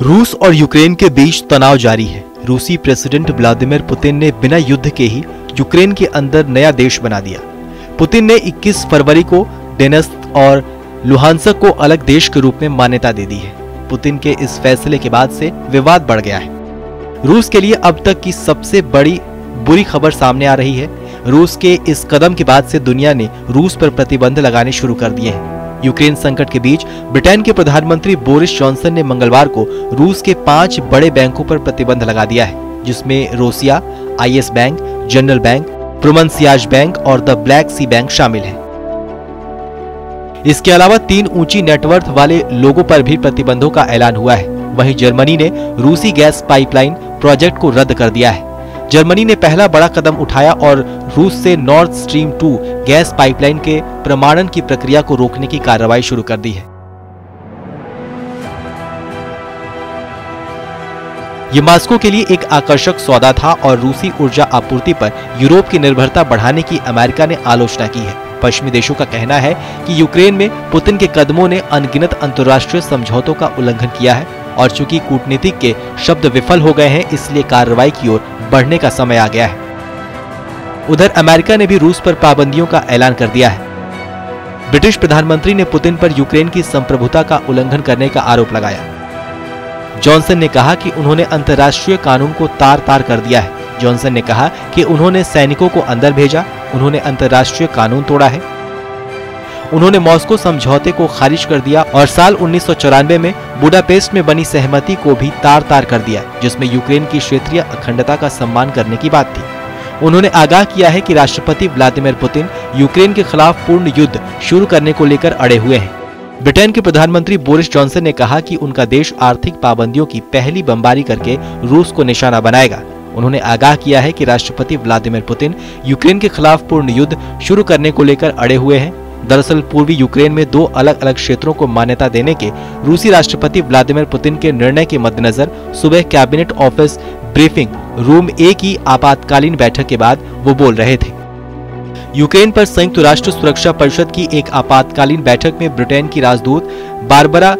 रूस और यूक्रेन के बीच तनाव जारी है। रूसी प्रेसिडेंट व्लादिमीर पुतिन ने बिना युद्ध के ही यूक्रेन के अंदर नया देश बना दिया। पुतिन ने 21 फरवरी को डोनेत्स्क और लुहांस्क को अलग देश के रूप में मान्यता दे दी है। पुतिन के इस फैसले के बाद से विवाद बढ़ गया है। रूस के लिए अब तक की सबसे बड़ी बुरी खबर सामने आ रही है। रूस के इस कदम के बाद से दुनिया ने रूस पर प्रतिबंध लगाने शुरू कर दिए हैं। यूक्रेन संकट के बीच ब्रिटेन के प्रधानमंत्री बोरिस जॉनसन ने मंगलवार को रूस के 5 बड़े बैंकों पर प्रतिबंध लगा दिया है, जिसमें Rossiya, IS bank, General bank, प्रोमनसियाज बैंक और द ब्लैक सी बैंक शामिल है। इसके अलावा 3 ऊंची नेटवर्थ वाले लोगों पर भी प्रतिबंधों का ऐलान हुआ है। वहीं जर्मनी ने रूसी गैस पाइपलाइन प्रोजेक्ट को रद्द कर दिया है। जर्मनी ने पहला बड़ा कदम उठाया और रूस से नॉर्थ स्ट्रीम 2 गैस पाइपलाइन के प्रमाणन की प्रक्रिया को रोकने की कार्रवाई शुरू कर दी है। ये मॉस्को के लिए एक आकर्षक सौदा था और रूसी ऊर्जा आपूर्ति पर यूरोप की निर्भरता बढ़ाने की अमेरिका ने आलोचना की है। पश्चिमी देशों का कहना है कि यूक्रेन में पुतिन के कदमों ने अनगिनत अंतर्राष्ट्रीय समझौतों का उल्लंघन किया है और चूंकि कूटनीतिक के शब्द विफल हो गए हैं, इसलिए कार्रवाई की ओर बढ़ने का समय आ गया है। उधर अमेरिका ने भी रूस पर पाबंदियों का ऐलान कर दिया है। ब्रिटिश प्रधानमंत्री ने पुतिन पर यूक्रेन की संप्रभुता का उल्लंघन करने का आरोप लगाया। जॉनसन ने कहा कि उन्होंने अंतर्राष्ट्रीय कानून को तार-तार कर दिया है। जॉनसन ने कहा कि उन्होंने सैनिकों को अंदर भेजा, उन्होंने अंतर्राष्ट्रीय कानून तोड़ा है, उन्होंने मॉस्को समझौते को खारिज कर दिया और साल 1994 में बुडापेस्ट में बनी सहमति को भी तार-तार कर दिया, जिसमें यूक्रेन की क्षेत्रीय अखंडता का सम्मान करने की बात थी। उन्होंने आगाह किया है कि राष्ट्रपति व्लादिमीर पुतिन यूक्रेन के खिलाफ पूर्ण युद्ध शुरू करने को लेकर अड़े हुए हैं। ब्रिटेन के प्रधानमंत्री बोरिस जॉनसन ने कहा कि उनका देश आर्थिक पाबंदियों की पहली बमबारी करके रूस को निशाना बनाएगा। उन्होंने आगाह किया है कि राष्ट्रपति व्लादिमीर पुतिन यूक्रेन के खिलाफ पूर्ण युद्ध शुरू करने को लेकर अड़े हुए हैं। दरअसल पूर्वी यूक्रेन में 2 अलग-अलग क्षेत्रों को मान्यता देने के रूसी राष्ट्रपति व्लादिमीर पुतिन के निर्णय के मद्देनजर सुबह कैबिनेट ऑफिस ब्रीफिंग रूम 1 की आपातकालीन बैठक के बाद वो बोल रहे थे। यूक्रेन पर संयुक्त राष्ट्र सुरक्षा परिषद की एक आपातकालीन बैठक में ब्रिटेन की राजदूत बारबरा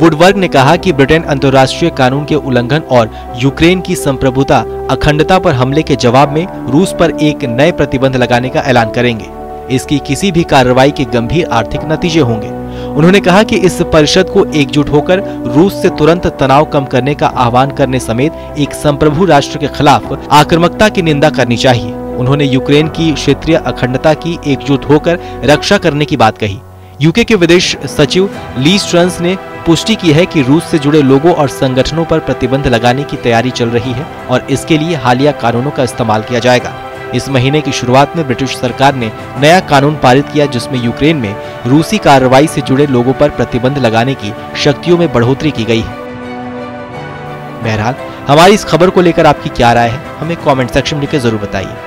वुडवर्ग ने कहा कि ब्रिटेन अंतर्राष्ट्रीय कानून के उल्लंघन और यूक्रेन की संप्रभुता अखंडता पर हमले के जवाब में रूस पर एक नए प्रतिबंध लगाने का ऐलान करेंगे। इसकी किसी भी कार्रवाई के गंभीर आर्थिक नतीजे होंगे। उन्होंने कहा कि इस परिषद को एकजुट होकर रूस से तुरंत तनाव कम करने का आह्वान करने समेत एक संप्रभु राष्ट्र के खिलाफ आक्रामकता की निंदा करनी चाहिए। उन्होंने यूक्रेन की क्षेत्रीय अखंडता की एकजुट होकर रक्षा करने की बात कही। यूके के विदेश सचिव लीज ट्रंस ने पुष्टि की है कि रूस से जुड़े लोगों और संगठनों पर प्रतिबंध लगाने की तैयारी चल रही है और इसके लिए हालिया कानूनों का इस्तेमाल किया जाएगा। इस महीने की शुरुआत में ब्रिटिश सरकार ने नया कानून पारित किया, जिसमें यूक्रेन में रूसी कार्रवाई से जुड़े लोगों पर प्रतिबंध लगाने की शक्तियों में बढ़ोतरी की गई है। बहरहाल हमारी इस खबर को लेकर आपकी क्या राय है, हमें कमेंट सेक्शन में लिखकर जरूर बताइए।